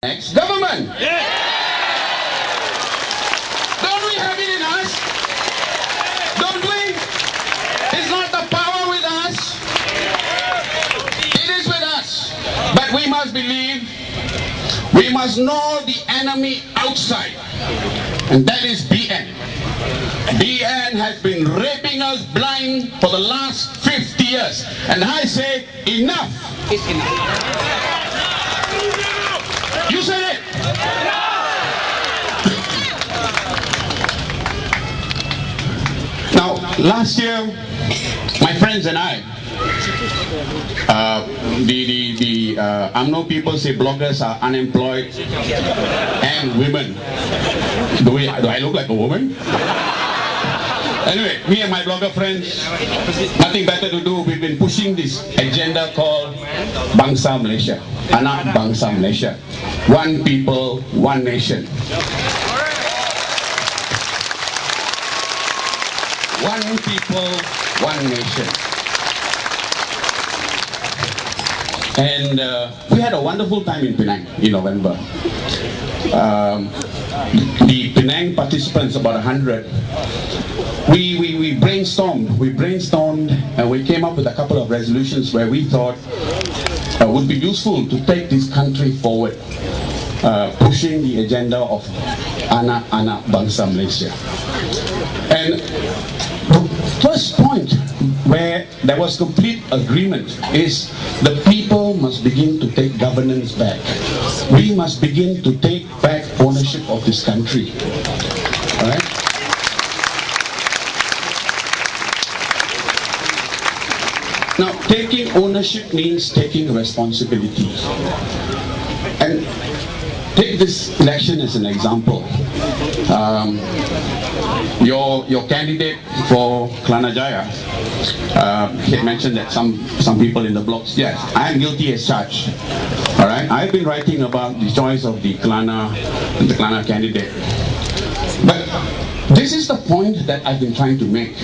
next government. Yeah. Don't we have it in us? Don't we? It's not the power with us. It is with us. But we must believe, we must know the enemy outside. And that is BN. BN has been raping us blind for the last 50 years. And I say, enough. It's enough. You said it. Now, last year, my friends and I, UMNO people say bloggers are unemployed and women. Do I look like a woman? Anyway, me and my blogger friends, nothing better to do. We've been pushing this agenda called Bangsa Malaysia. Anak Bangsa Malaysia. One people, one nation. One people, one nation. And we had a wonderful time in Penang in November. The Penang participants, about 100, we brainstormed and we came up with a couple of resolutions where we thought would be useful to take this country forward, pushing the agenda of Anak-Anak Bangsa Malaysia. And the first point where there was complete agreement is the people must begin to take governance back. We must begin to take back ownership of this country. All right? Now, taking ownership means taking responsibility. And take this election as an example. Your candidate for Kelana Jaya, he had mentioned that some people in the blogs, yes, I am guilty as charged. All right, I've been writing about the choice of the Kelana candidate. But this is the point that I've been trying to make.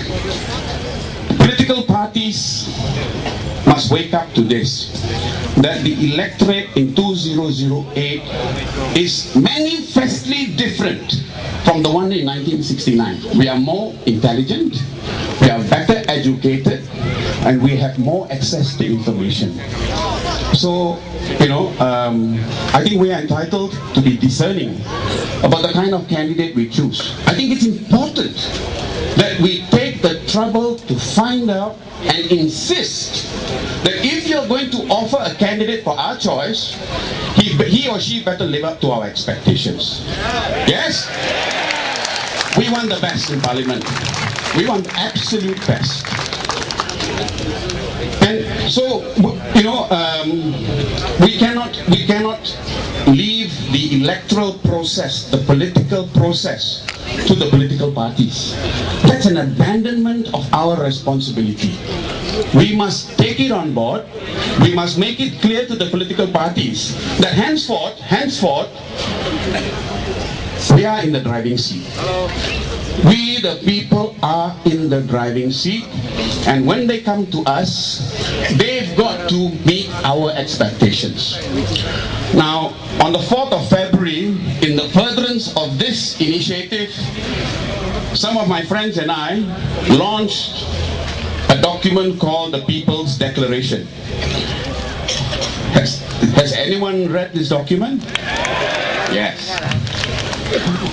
Political parties must wake up to this, that the electorate in 2008 is manifestly different from the one in 1969. We are more intelligent, we are better educated, and we have more access to information. So, I think we are entitled to be discerning about the kind of candidate we choose. I think it's important that we take the trouble to find out and insist that if you're going to offer a candidate for our choice, he or she better live up to our expectations. Yes? We want the best in Parliament. We want the absolute best. And so, we cannot leave the electoral process, the political process, to the political parties. That's an abandonment of our responsibility. We must take it on board. We must make it clear to the political parties that henceforth, we are in the driving seat. We, the people, are in the driving seat, and when they come to us, they've got to meet our expectations. Now, on the 4th of February, in the furtherance of this initiative, some of my friends and I launched a document called the People's Declaration. Has anyone read this document? Yes.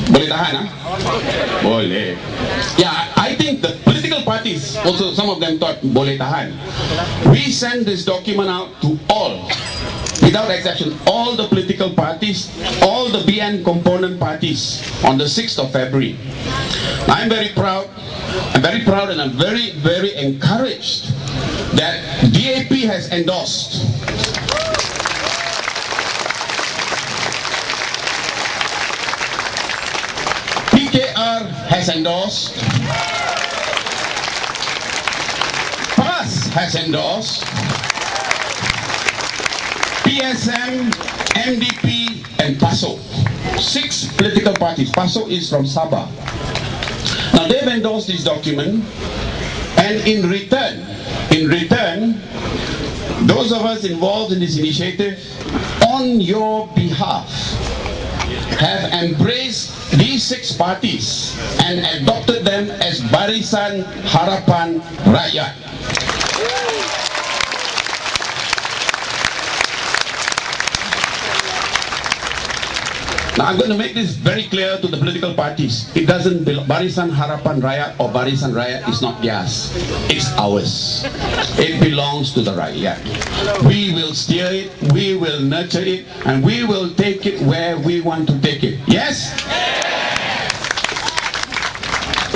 Boleh tahan, Boleh. Yeah, I think the political parties, also some of them thought boleh tahan. We sent this document out to all, without exception, all the political parties, all the BN component parties on the 6th of February. I'm very proud and I'm very, very encouraged that DAP has endorsed. PKR has endorsed. PAS has endorsed. PSM, MDP, and PASO. 6 political parties. PASO is from Sabah. Now they've endorsed this document, and in return, those of us involved in this initiative, on your behalf, have embraced these 6 parties and adopted them as Barisan Harapan Rakyat. Now I'm going to make this very clear to the political parties. It doesn't belong. Barisan Harapan Rakyat or Barisan Rakyat is not theirs. It's ours. It belongs to the Rakyat. We will steer it, we will nurture it, and we will take it where we want to take it. Yes?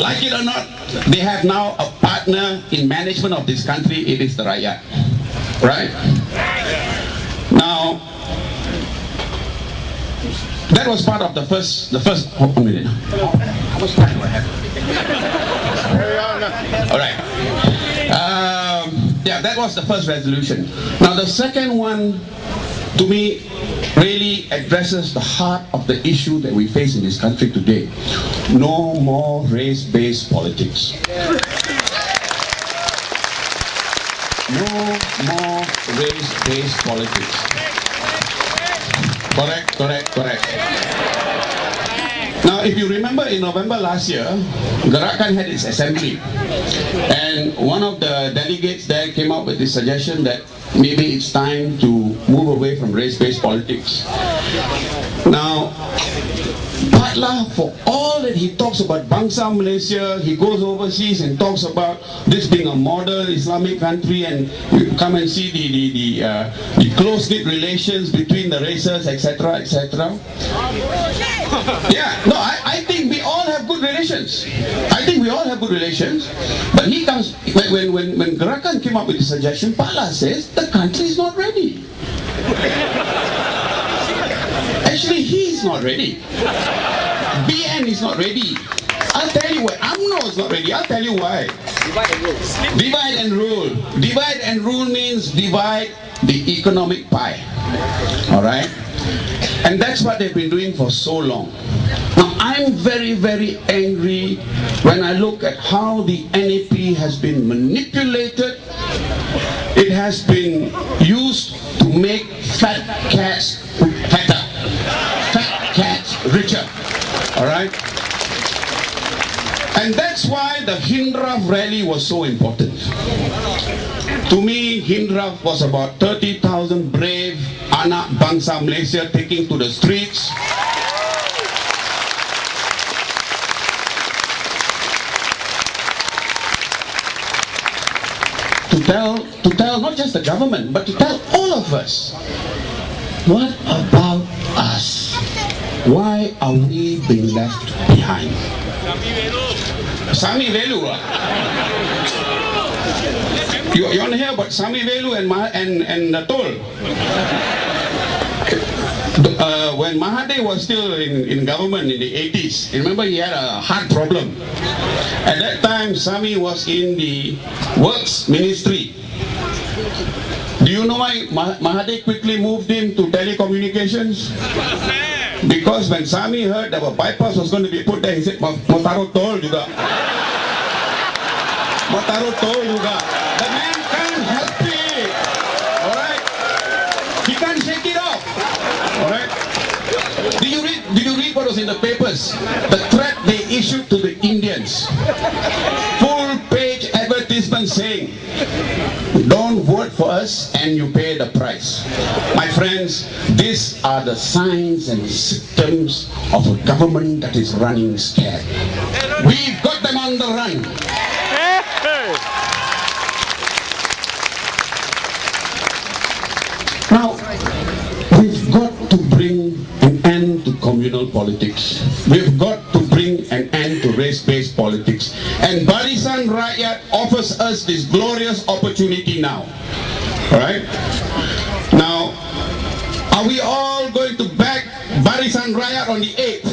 Like it or not, they have now a partner in management of this country. It is the Rakyat. Right? Now, that was part of the first. Oh, a minute. How much time do I have? All right. Yeah, that was the first resolution. Now the second one, to me, really addresses the heart of the issue that we face in this country today. No more race-based politics. No more race-based politics. Correct. Now, if you remember, in November last year, Rakyat had its assembly, and one of the delegates there came up with the suggestion that maybe it's time to move away from race-based politics. Now, Patla, for all that he talks about Bangsa Malaysia, he goes overseas and talks about this being a model Islamic country, and you come and see the close-knit relations between the races, etc., etc. Yeah, no, I think we all have good relations. But he comes, when Gerakan came up with the suggestion, Patla says the country is not ready. Actually, he's not ready. BN is not ready. I'll tell you why. UMNO is not ready. I'll tell you why. Divide and rule. Divide and rule means divide the economic pie. Alright? And that's what they've been doing for so long. Now, I'm very, very angry when I look at how the NAP has been manipulated. It has been used to make fat cats fatter, fat cats richer. Alright? And that's why the Hindraf rally was so important. To me, Hindraf was about 30,000 brave anak bangsa Malaysia taking to the streets. To tell not just the government, but to tell all of us, what about us? Why are we being left behind? Sami Velu. You want to hear about Sami Velu and Natul? When Mahathir was still in government in the 80s, remember he had a heart problem. At that time, Sami was in the Works Ministry. Do you know why Mahathir quickly moved him to telecommunications? Because when Sami heard that a bypass was going to be put there, he said, Motaro tol juga. Motaro tol juga. The man can't help it. Alright? He can't shake it off. Alright? Did you read what was in the papers? The threat they issued to the Indians. Full page advertisement saying, don't vote for us and you pay the price. My friends, these are the signs and symptoms of a government that is running scared. We've got them on the run. Now, we've got to bring an end to communal politics. We've got to bring an end to race-based politics. And Barisan Rakyat offers us this glorious opportunity now. Alright? Now, are we all going to back Barisan Rakyat on the 8th?